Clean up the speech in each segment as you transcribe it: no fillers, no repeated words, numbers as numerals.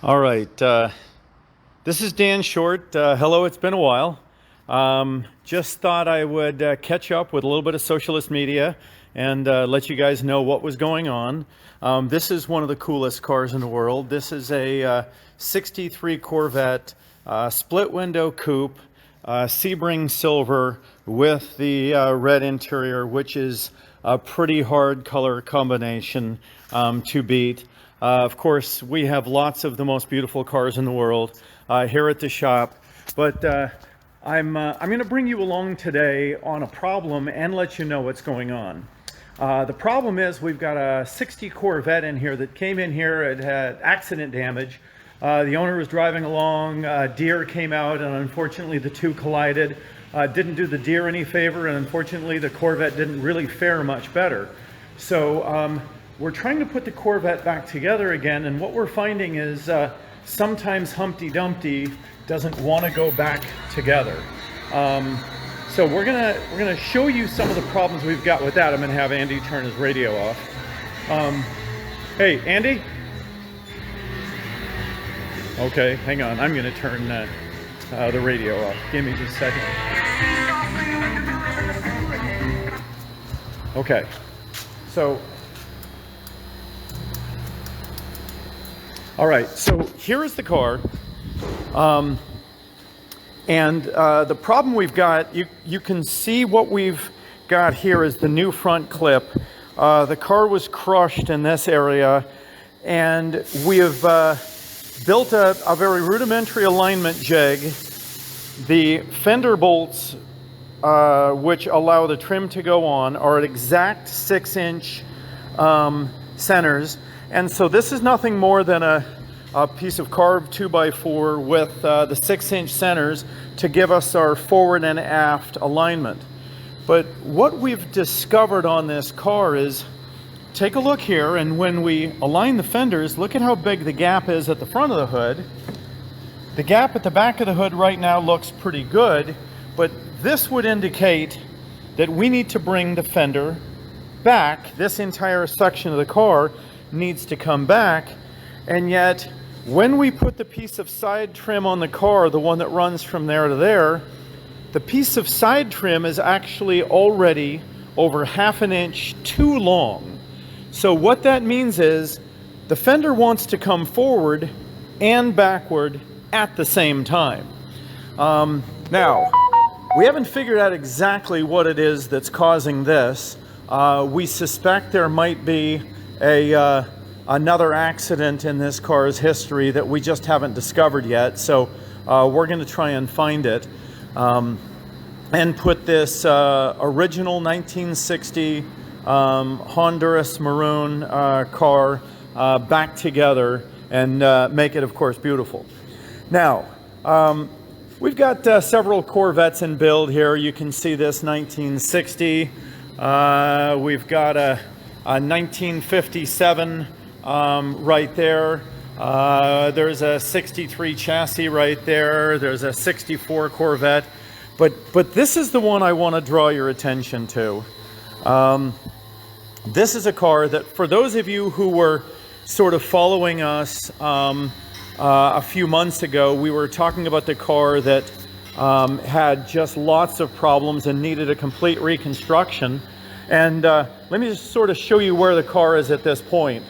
All right, this is Dan Short. Hello, it's been a while. Just thought I would catch up with a little bit of socialist media and let you guys know what was going on. This is one of the coolest cars in the world. This is a 63 Corvette split window coupe, Sebring silver with the red interior, which is a pretty hard color combination to beat. Of course, we have lots of the most beautiful cars in the world here at the shop, but I'm going to bring you along today on a problem and let you know what's going on. The problem is we've got a 60 Corvette in here that came in here. It had accident damage. The owner was driving along, deer came out, and unfortunately the two collided. Didn't do the deer any favor, and unfortunately the Corvette didn't really fare much better. So we're trying to put the Corvette back together again, and what we're finding is sometimes Humpty Dumpty doesn't want to go back together. So we're gonna show you some of the problems we've got with that. I'm gonna have Andy turn his radio off. Hey, Andy? Okay, hang on. I'm gonna turn the radio off. Give me just a second. Okay, so all right, so here is the car, and the problem we've got, you can see what we've got here is the new front clip. The car was crushed in this area, and we have built a very rudimentary alignment jig. The fender bolts, which allow the trim to go on, are at exact 6-inch centers. And so this is nothing more than a piece of carved 2x4 with the 6-inch centers to give us our forward and aft alignment. But what we've discovered on this car is, take a look here, and when we align the fenders, look at how big the gap is at the front of the hood. The gap at the back of the hood right now looks pretty good, but this would indicate that we need to bring the fender back. This entire section of the car needs to come back, and yet when we put the piece of side trim on the car, the one that runs from there to there, the piece of side trim is actually already over 1/2 inch too long. So what that means is the fender wants to come forward and backward at the same time. Now, we haven't figured out exactly what it is that's causing this. We suspect there might be another accident in this car's history that we just haven't discovered yet. So we're going to try and find it and put this original 1960 Honduras maroon car back together and make it, of course, beautiful. Now, we've got several Corvettes in build here. You can see this 1960. We've got a 1957 right there. There's a 63 chassis right there. There's a 64 Corvette. But this is the one I want to draw your attention to. This is a car that, for those of you who were sort of following us a few months ago, we were talking about the car that had just lots of problems and needed a complete reconstruction. And let me just sort of show you where the car is at this point.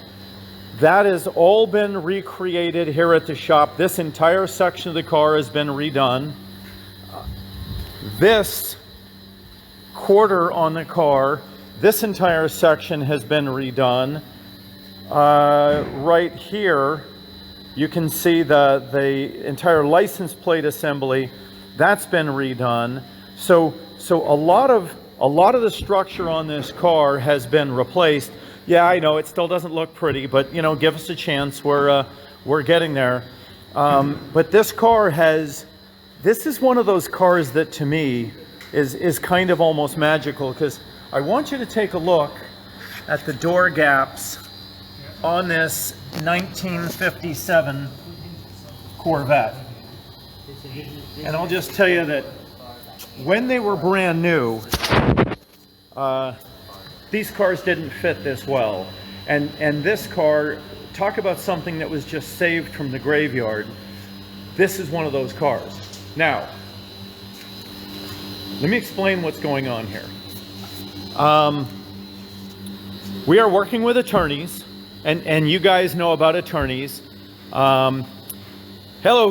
That has all been recreated here at the shop. This entire section of the car has been redone. This quarter on the car, this entire section has been redone. Right here, you can see the entire license plate assembly. That's been redone. So a lot of the structure on this car has been replaced. Yeah, I know it still doesn't look pretty, but you know, give us a chance. We're getting there. But this car this is one of those cars that to me is kind of almost magical, because I want you to take a look at the door gaps on this 1957 Corvette. And I'll just tell you that when they were brand new, these cars didn't fit this well. And this car talk about something that was just saved from the graveyard. This is one of those cars. Now, let me explain what's going on here. We are working with attorneys, and you guys know about attorneys. Hello,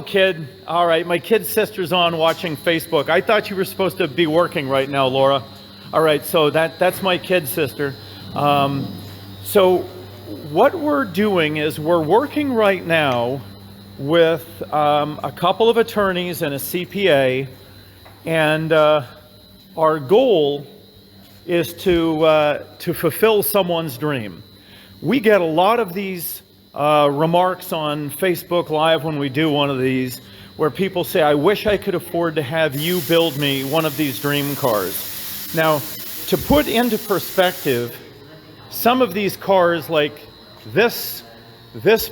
kid. All right, my kid's sister's on watching Facebook. I thought you were supposed to be working right now, Laura. All right, so that's my kid's sister. So what we're doing is we're working right now with a couple of attorneys and a CPA, and our goal is to fulfill someone's dream. We get a lot of these remarks on Facebook Live when we do one of these, where people say, I wish I could afford to have you build me one of these dream cars. Now, to put into perspective, some of these cars, like this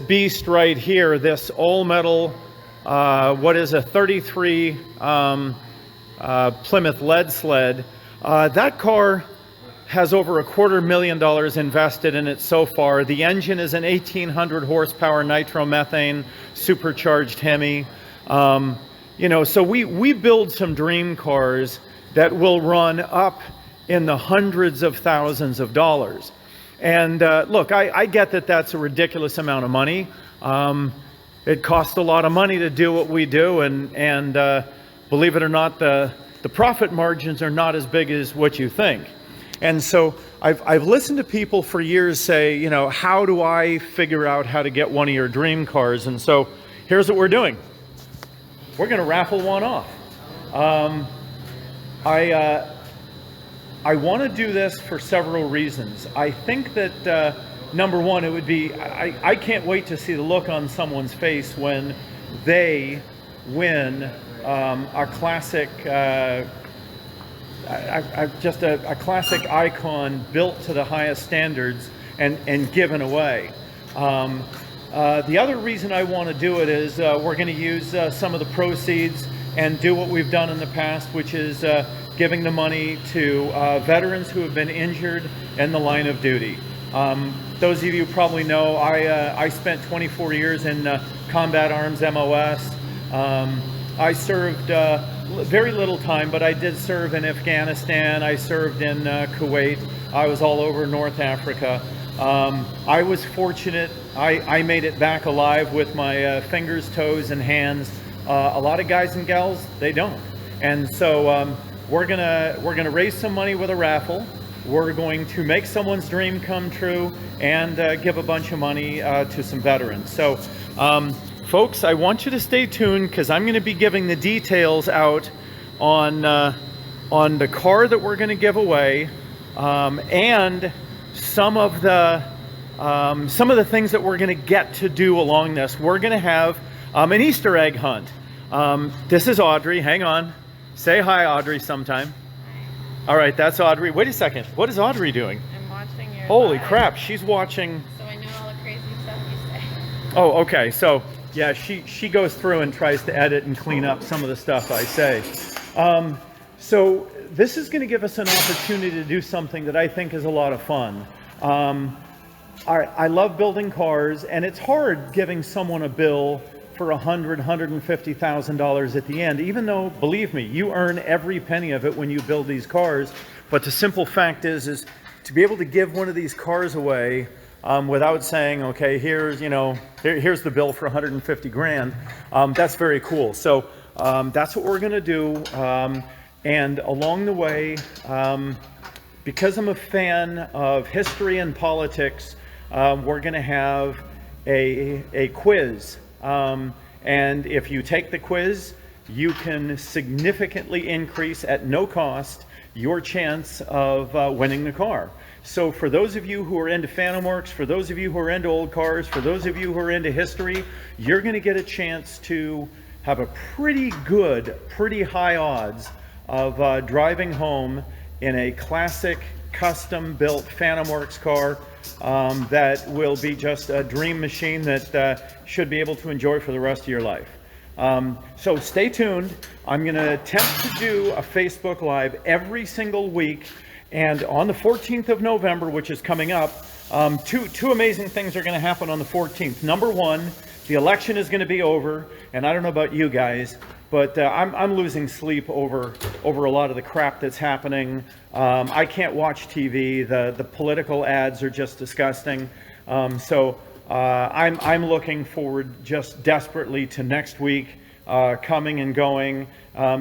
beast right here, this all-metal, what is a 33 Plymouth lead sled, that car has over $250,000 invested in it so far. The engine is an 1,800 horsepower nitromethane supercharged Hemi. You know, so we build some dream cars that will run up in the hundreds of thousands of dollars. And look, I get that that's a ridiculous amount of money. It costs a lot of money to do what we do, and believe it or not, the profit margins are not as big as what you think. And so I've listened to people for years say, you know, how do I figure out how to get one of your dream cars? And so here's what we're doing. We're going to raffle one off. I want to do this for several reasons. I think that number one, it would be, I can't wait to see the look on someone's face when they win a classic, just a classic icon built to the highest standards and given away. The other reason I want to do it is we're going to use some of the proceeds and do what we've done in the past, which is giving the money to veterans who have been injured in the line of duty. Those of you probably know I spent 24 years in combat arms MOS. I served very little time, but I did serve in Afghanistan. I served in Kuwait. I was all over North Africa. I was fortunate. I made it back alive with my fingers, toes, and hands. A lot of guys and gals, they don't. And so we're gonna raise some money with a raffle. We're going to make someone's dream come true and give a bunch of money to some veterans. So folks, I want you to stay tuned, because I'm going to be giving the details out on the car that we're going to give away, and some of the things that we're going to get to do along this. We're going to have an Easter egg hunt. This is Audrey. Hang on. Say hi, Audrey, sometime. All right, that's Audrey. Wait a second. What is Audrey doing? I'm watching your Holy live. Crap, she's watching. So I know all the crazy stuff you say. Oh, okay. So yeah, she goes through and tries to edit and clean up some of the stuff I say. So this is going to give us an opportunity to do something that I think is a lot of fun. I love building cars, and it's hard giving someone a bill for $150,000 at the end, even though, believe me, you earn every penny of it when you build these cars. But the simple fact is to be able to give one of these cars away without saying, okay, here's the bill for 150 grand. That's very cool. So that's what we're going to do. And along the way, because I'm a fan of history and politics, we're going to have a quiz. And if you take the quiz, you can significantly increase at no cost your chance of winning the car. So for those of you who are into FantomWorks, for those of you who are into old cars, for those of you who are into history, you're going to get a chance to have a pretty good, pretty high odds of driving home in a classic custom-built FantomWorks car that will be just a dream machine that should be able to enjoy for the rest of your life. So stay tuned. I'm going to attempt to do a Facebook Live every single week, and on the 14th of November, which is coming up, Two amazing things are going to happen on the 14th. Number one, the election is going to be over, and I don't know about you guys, but I'm losing sleep over a lot of the crap that's happening. I can't watch TV. The political ads are just disgusting. So I'm looking forward just desperately to next week coming and going,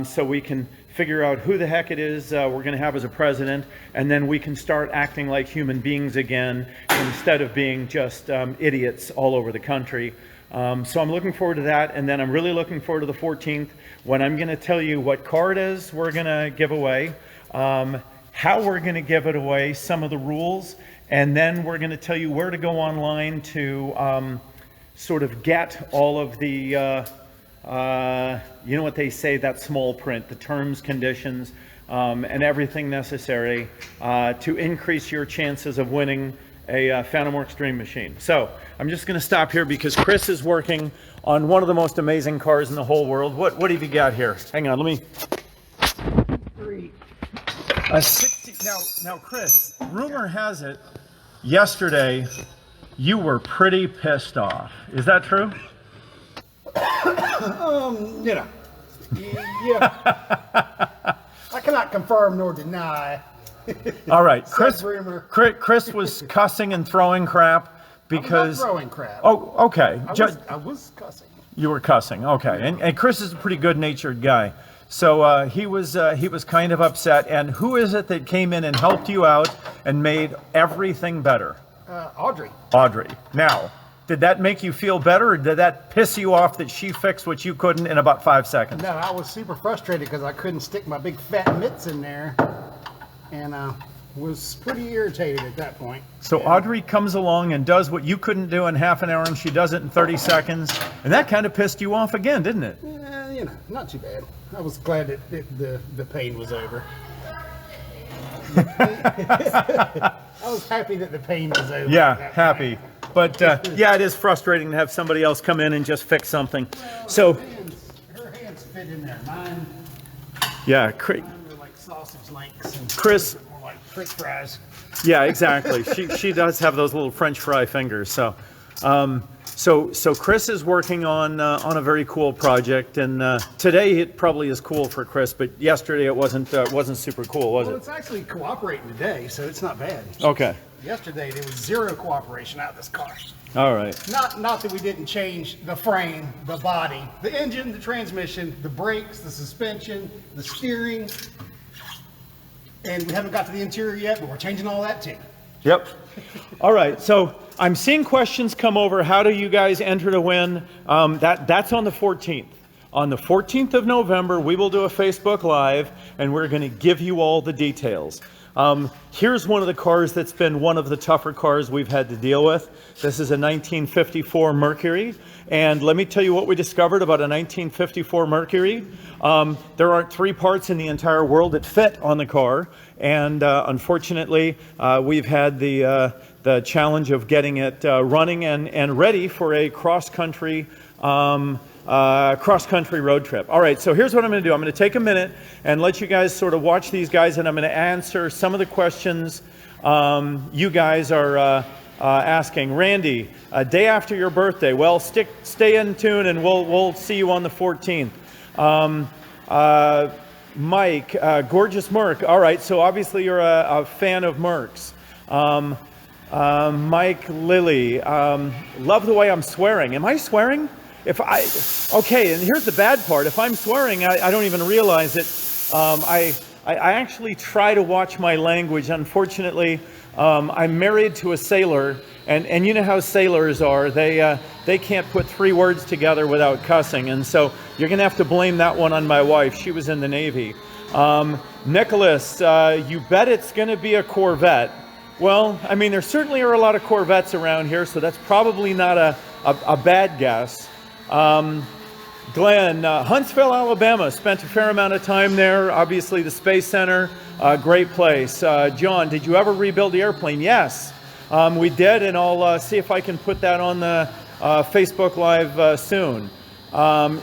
so we can figure out who the heck it is we're going to have as a president, and then we can start acting like human beings again instead of being just idiots all over the country. So I'm looking forward to that, and then I'm really looking forward to the 14th when I'm going to tell you what car it is we're going to give away, how we're going to give it away, some of the rules, and then we're going to tell you where to go online to sort of get all of the you know what they say, that small print, the terms, conditions, and everything necessary to increase your chances of winning a FantomWorks Dream Machine. So I'm just going to stop here because Chris is working on one of the most amazing cars in the whole world. What have you got here? Hang on, let me. A 60. Now, Chris, rumor has it, yesterday you were pretty pissed off. Is that true? You know, yeah. I cannot confirm nor deny. All right, Said rumor. Chris was cussing and throwing crap because. I was not throwing crap. Oh, okay. I was cussing. You were cussing, okay. And Chris is a pretty good-natured guy, so he was kind of upset. And who is it that came in and helped you out and made everything better? Audrey. Audrey. Now, did that make you feel better, or did that piss you off that she fixed what you couldn't in about 5 seconds? No, I was super frustrated because I couldn't stick my big fat mitts in there, and was pretty irritated at that point. So Audrey comes along and does what you couldn't do in half an hour, and she does it in 30 seconds, and that kind of pissed you off again, didn't it? You know, not too bad. I was glad that the pain was over. I was happy that the pain was over. Yeah, happy. But yeah, it is frustrating to have somebody else come in and just fix something. Well, So her hands fit in there. Mine yeah, were like sausage links, and Chris. hers were more like French fries. Yeah, exactly. She does have those little French fry fingers. So so Chris is working on a very cool project, and today it probably is cool for Chris, but yesterday it wasn't super cool, was Well, it? it's actually cooperating today, so it's not bad. Okay. Yesterday there was zero cooperation out of this car. All right. Not that we didn't change the frame, the body, the engine, the transmission, the brakes, the suspension, the steering, and we haven't got to the interior yet, but we're changing all that too. Yep. All right. So I'm seeing questions come over. How do you guys enter to win? That's on the 14th. On the 14th of November, we will do a Facebook Live, and we're going to give you all the details. Here's one of the cars that's been one of the tougher cars we've had to deal with. This is a 1954 Mercury. And let me tell you what we discovered about a 1954 Mercury. There aren't 3 parts in the entire world that fit on the car. And unfortunately, we've had the challenge of getting it running and ready for a cross-country road trip. All right, so here's what I'm going to do. I'm going to take a minute and let you guys sort of watch these guys, and I'm going to answer some of the questions you guys are asking. Randy, a day after your birthday. Well, stay in tune, and we'll see you on the 14th. Mike, gorgeous Merc. All right, so obviously you're a fan of Mercs. Mike Lilly, love the way I'm swearing. Am I swearing? Okay, and here's the bad part. If I'm swearing, I don't even realize it. I actually try to watch my language. Unfortunately, I'm married to a sailor, and you know how sailors are. They can't put 3 words together without cussing, and so you're going to have to blame that one on my wife. She was in the Navy. Nicholas, you bet it's going to be a Corvette. Well, I mean, there certainly are a lot of Corvettes around here, so that's probably not a bad guess. Glenn, Huntsville, Alabama, spent a fair amount of time there. Obviously, the Space Center, great place. John, did you ever rebuild the airplane? Yes, we did, and I'll see if I can put that on the Facebook Live soon.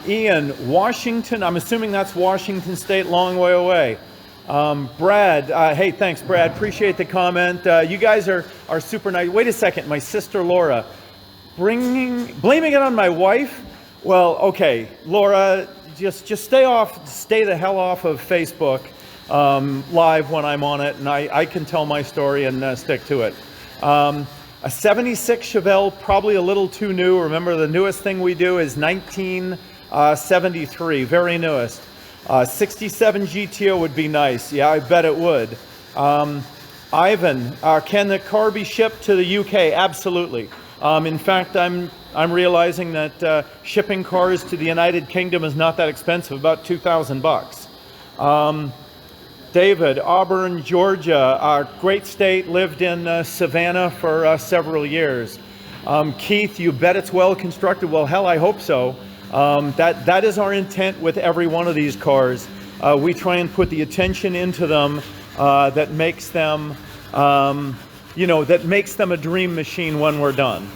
Ian, Washington, I'm assuming that's Washington State, long way away. Brad, hey, thanks, Brad. Appreciate the comment. You guys are super nice. Wait a second, my sister Laura, blaming it on my wife? Well, okay, Laura, just stay the hell off of Facebook live when I'm on it, and I can tell my story and stick to it. A 76 Chevelle, probably a little too new. Remember, the newest thing we do is 1973, very newest. 67 GTO would be nice. Yeah, I bet it would. Ivan, can the car be shipped to the UK? Absolutely. In fact, I'm realizing that shipping cars to the United Kingdom is not that expensive, about $2,000. David, Auburn, Georgia, great state, lived in Savannah for several years. Keith, you bet it's well constructed. Well, hell, I hope so. That is our intent with every one of these cars. We try and put the attention into them that makes them, that makes them a dream machine when we're done.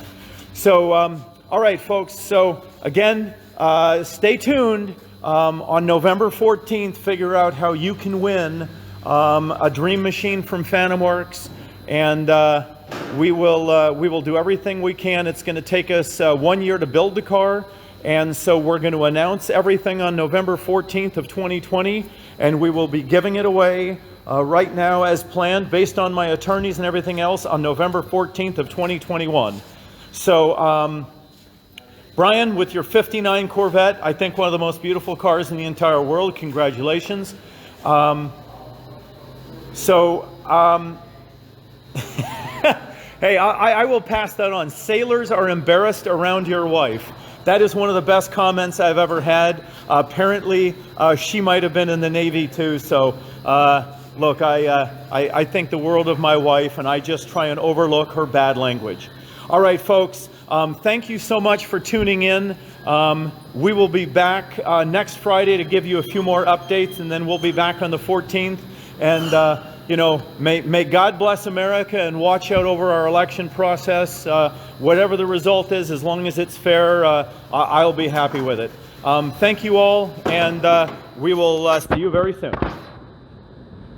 So, all right, folks. So again, stay tuned. On November 14th, figure out how you can win a dream machine from FantomWorks, and we will do everything we can. It's going to take us 1 year to build the car. And so we're going to announce everything on November 14th of 2020, and we will be giving it away right now as planned, based on my attorneys and everything else, on November 14th of 2021. So, Brian, with your 59 Corvette, I think one of the most beautiful cars in the entire world. Congratulations. Hey, I will pass that on. Sailors are embarrassed around your wife. That is one of the best comments I've ever had. Apparently, she might have been in the Navy too. So, look, I think the world of my wife, and I just try and overlook her bad language. All right, folks, thank you so much for tuning in. We will be back next Friday to give you a few more updates, and then we'll be back on the 14th. And, may God bless America and watch out over our election process. Whatever the result is, as long as it's fair, I'll be happy with it. Thank you all, and we will see you very soon.